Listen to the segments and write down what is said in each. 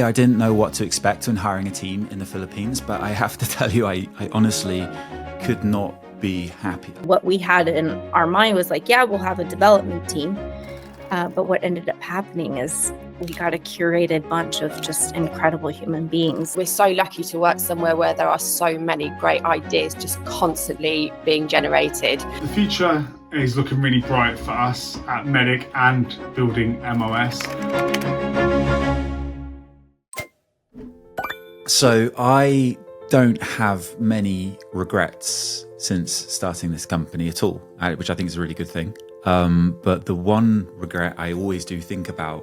I didn't know what to expect when hiring a team in the Philippines, but I have to tell you, I honestly could not be happier. What we had in our mind was like, yeah, we'll have a development team. But what ended up happening is we got a curated bunch of just incredible human beings. We're so lucky to work somewhere where there are so many great ideas just constantly being generated. The future is looking really bright for us at MEDDIC and building MOS. So I don't have many regrets since starting this company at all, which I think is a really good thing. But the one regret I always do think about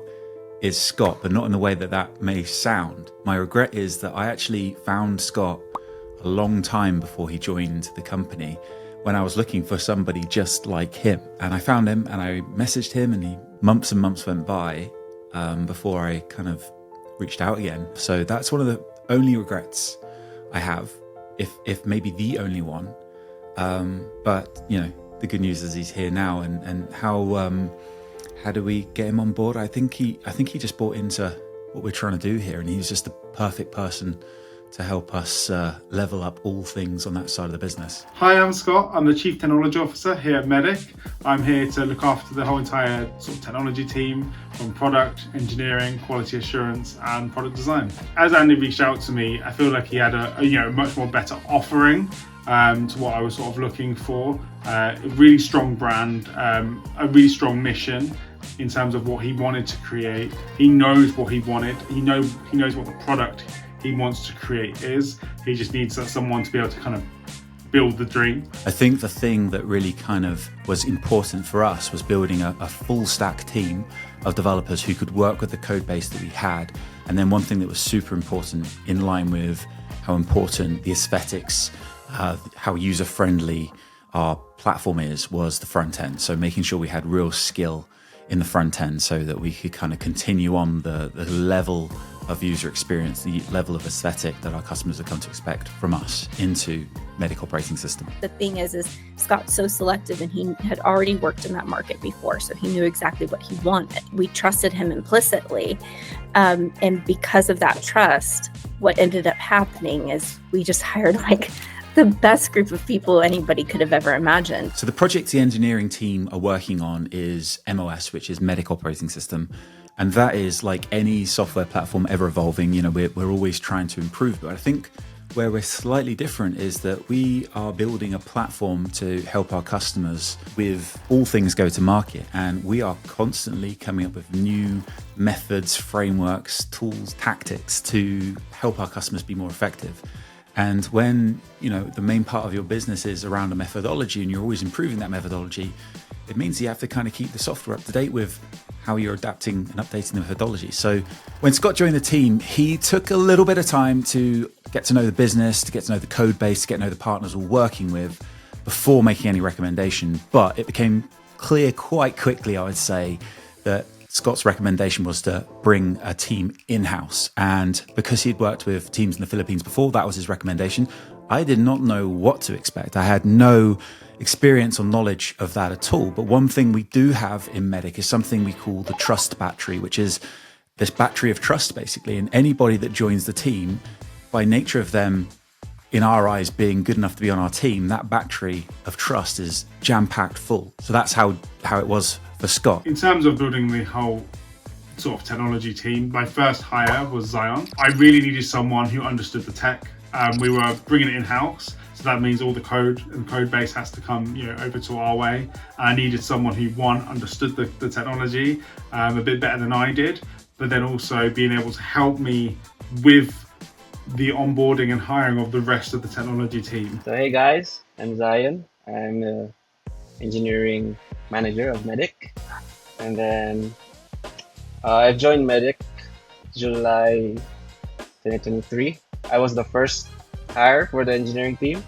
is Scott, but not in the way that that may sound. My regret is that I actually found Scott a long time before he joined the company when I was looking for somebody just like him. And I found him and I messaged him, and months and months went by before I kind of reached out again. So that's one of the only regrets I have, if maybe the only one. But you know, the good news is he's here now, and how do we get him on board? I think he just bought into what we're trying to do here, and he's just the perfect person to help us level up all things on that side of the business. Hi, I'm Scott. I'm the Chief Technology Officer here at MEDDIC. I'm here to look after the whole entire sort of technology team, from product, engineering, quality assurance, and product design. As Andy reached out to me, I feel like he had a much more better offering to what I was sort of looking for. A really strong brand, a really strong mission in terms of what he wanted to create. He knows what he wanted. He knows what the product he wants to create is. He just needs someone to be able to kind of build the dream. I think the thing that really kind of was important for us was building a full stack team of developers who could work with the code base that we had. And then one thing that was super important, in line with how important the aesthetics, how user-friendly our platform is, was the front end. So making sure we had real skill in the front end so that we could kind of continue on the level of user experience, the level of aesthetic that our customers have come to expect from us into MEDDICC Operating System. The thing is Scott's so selective, and he had already worked in that market before, so he knew exactly what he wanted. We trusted him implicitly, and because of that trust, what ended up happening is we just hired like the best group of people anybody could have ever imagined. So the project the engineering team are working on is MOS, which is MEDDICC Operating System. And that is like any software platform ever evolving. You know, we're always trying to improve. But I think where we're slightly different is that we are building a platform to help our customers with all things go to market. And we are constantly coming up with new methods, frameworks, tools, tactics to help our customers be more effective. And when, you know, the main part of your business is around a methodology and you're always improving that methodology, it means you have to kind of keep the software up to date with how you're adapting and updating the methodology. So when Scott joined the team, he took a little bit of time to get to know the business, to get to know the code base, to get to know the partners we're working with before making any recommendation. But it became clear quite quickly, I would say, that Scott's recommendation was to bring a team in-house. And because he'd worked with teams in the Philippines before, that was his recommendation. I did not know what to expect. I had no experience or knowledge of that at all. But one thing we do have in MEDDIC is something we call the trust battery, which is this battery of trust, basically. And anybody that joins the team, by nature of them, in our eyes, being good enough to be on our team, that battery of trust is jam-packed full. So that's how it was for Scott. In terms of building the whole sort of technology team, my first hire was Zion. I really needed someone who understood the tech. We were bringing it in-house, so that means all the code and code base has to come, over to our way. I needed someone who, one, understood the technology a bit better than I did, but then also being able to help me with the onboarding and hiring of the rest of the technology team. So hey guys, I'm Zion. I'm the engineering manager of MEDDIC, and then I've joined MEDDIC July 2023. I was the first hire for the engineering team.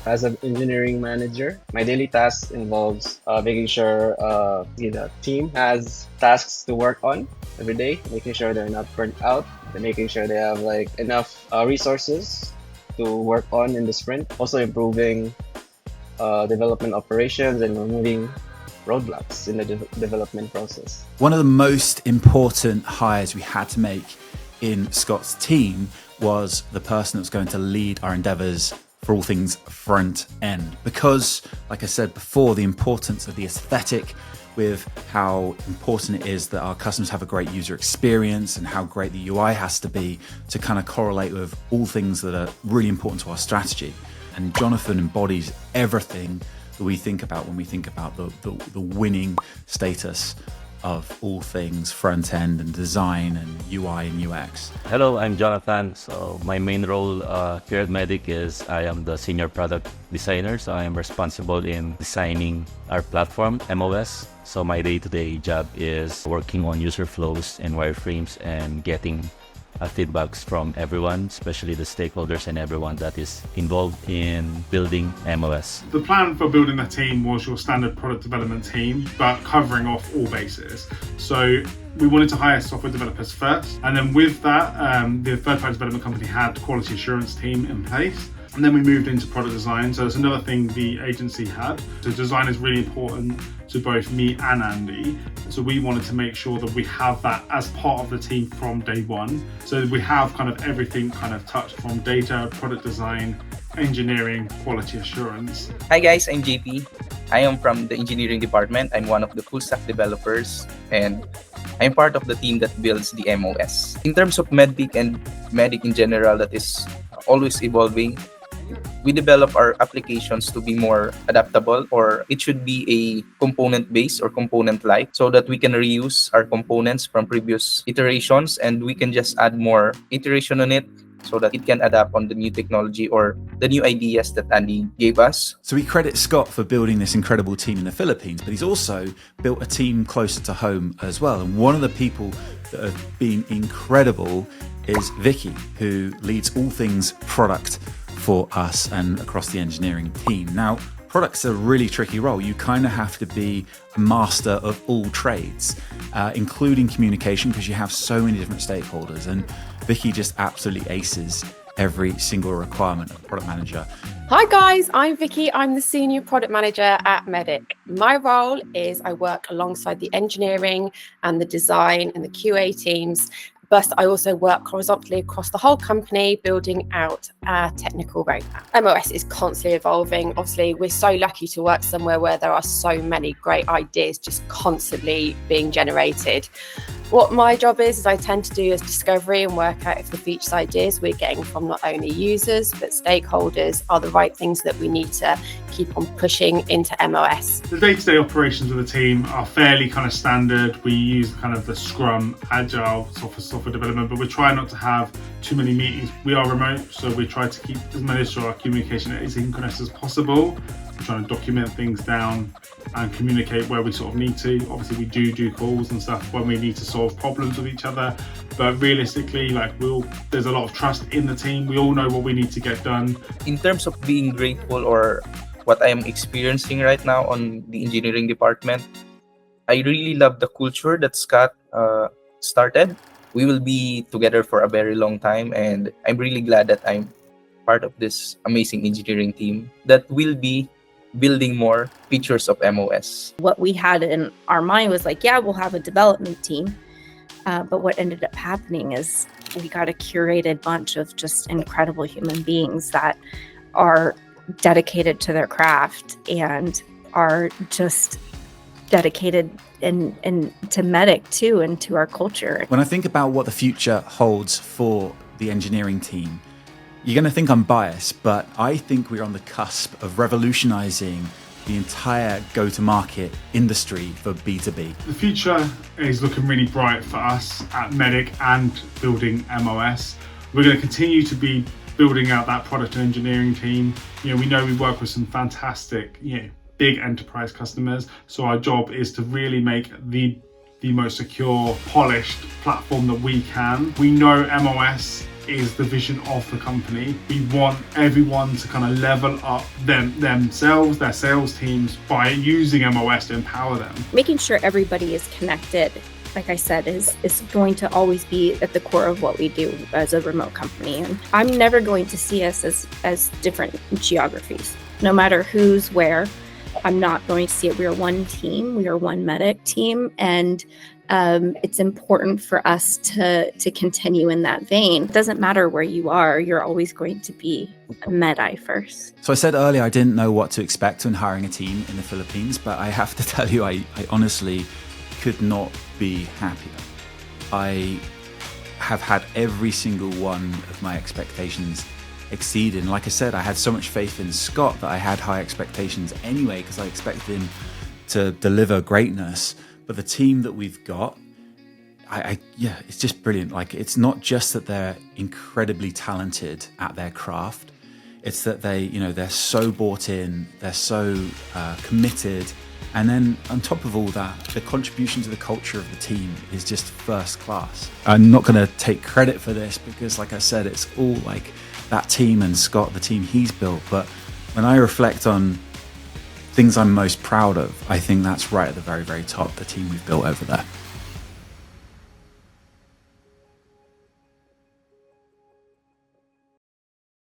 As an engineering manager, my daily task involves making sure the team has tasks to work on every day, making sure they're not burnt out, and making sure they have like enough resources to work on in the sprint. Also improving development operations and removing roadblocks in the development process. One of the most important hires we had to make in Scott's team was the person that was going to lead our endeavors for all things front end. Because, like I said before, the importance of the aesthetic, with how important it is that our customers have a great user experience and how great the UI has to be to kind of correlate with all things that are really important to our strategy. And Jonathan embodies everything that we think about when we think about the winning status of all things front end and design and UI and UX. Hello, I'm Jonathan. So my main role here at MEDDIC is I am the senior product designer. So I am responsible in designing our platform, MOS. So my day-to-day job is working on user flows and wireframes and getting feedbacks from everyone, especially the stakeholders and everyone that is involved in building MOS. The plan for building the team was your standard product development team, but covering off all bases. So we wanted to hire software developers first, and then with that, the third-party development company had quality assurance team in place. And then we moved into product design. So that's another thing the agency had. So design is really important to both me and Andy. So we wanted to make sure that we have that as part of the team from day one. So we have kind of everything kind of touched from data, product design, engineering, quality assurance. Hi guys, I'm JP. I am from the engineering department. I'm one of the full stack developers and I'm part of the team that builds the MOS. In terms of MEDDIC and MEDDIC in general, that is always evolving. We develop our applications to be more adaptable, or it should be a component-based or component-like, so that we can reuse our components from previous iterations and we can just add more iteration on it so that it can adapt on the new technology or the new ideas that Andy gave us. So we credit Scott for building this incredible team in the Philippines, but he's also built a team closer to home as well. And one of the people that have been incredible is Vicky, who leads all things product for us and across the engineering team. Now, product's a really tricky role. You kind of have to be a master of all trades, including communication, because you have so many different stakeholders. And Vicky just absolutely aces every single requirement of a product manager. Hi guys, I'm Vicky. I'm the Senior Product Manager at MEDDIC. My role is I work alongside the engineering and the design and the QA teams, but I also work horizontally across the whole company, building out our technical roadmap. MOS is constantly evolving. Obviously, we're so lucky to work somewhere where there are so many great ideas just constantly being generated. What my job is I tend to do is discovery and work out if the features ideas we're getting from not only users, but stakeholders are the right things that we need to keep on pushing into MOS. The day-to-day operations of the team are fairly kind of standard. We use kind of the Scrum, Agile software development, but we try not to have too many meetings. We are remote, so we try to keep as much of our communication as asynchronous as possible. We're trying to document things down and communicate where we sort of need to. Obviously, we do calls and stuff when we need to solve problems with each other, but realistically, like there's a lot of trust in the team. We all know what we need to get done. In terms of being grateful or what I am experiencing right now on the engineering department, I really love the culture that Scott started. We will be together for a very long time, and I'm really glad that I'm part of this amazing engineering team that will be building more features of MOS. What we had in our mind was like, yeah, we'll have a development team. But what ended up happening is we got a curated bunch of just incredible human beings that are dedicated to their craft and are just dedicated and to MEDDIC too, and to our culture. When I think about what the future holds for the engineering team, you're going to think I'm biased, but I think we're on the cusp of revolutionizing the entire go-to-market industry for B2B. The future is looking really bright for us at MEDDIC and building MOS. We're going to continue to be building out that product and engineering team. We know we work with some fantastic, big enterprise customers. So our job is to really make the most secure, polished platform that we can. We know MOS is the vision of the company. We want everyone to kind of level up themselves, their sales teams, by using MOS to empower them. Making sure everybody is connected, like I said, is going to always be at the core of what we do as a remote company. And I'm never going to see us as different geographies. No matter who's where, I'm not going to see it. We are one team. We are one MEDDIC team. And it's important for us to continue in that vein. It doesn't matter where you are, you're always going to be a MEDDIC first. So I said earlier I didn't know what to expect when hiring a team in the Philippines, but I have to tell you, I honestly could not be happier. I have had every single one of my expectations exceeded. And like I said, I had so much faith in Scott that I had high expectations anyway, because I expected him to deliver greatness. But the team that we've got, yeah, it's just brilliant. Like, it's not just that they're incredibly talented at their craft. It's that they're so bought in, they're so committed. And then on top of all that, the contribution to the culture of the team is just first class. I'm not going to take credit for this because, like I said, it's all like that team and Scott, the team he's built. But when I reflect on things I'm most proud of, I think that's right at the very, very top, the team we've built over there.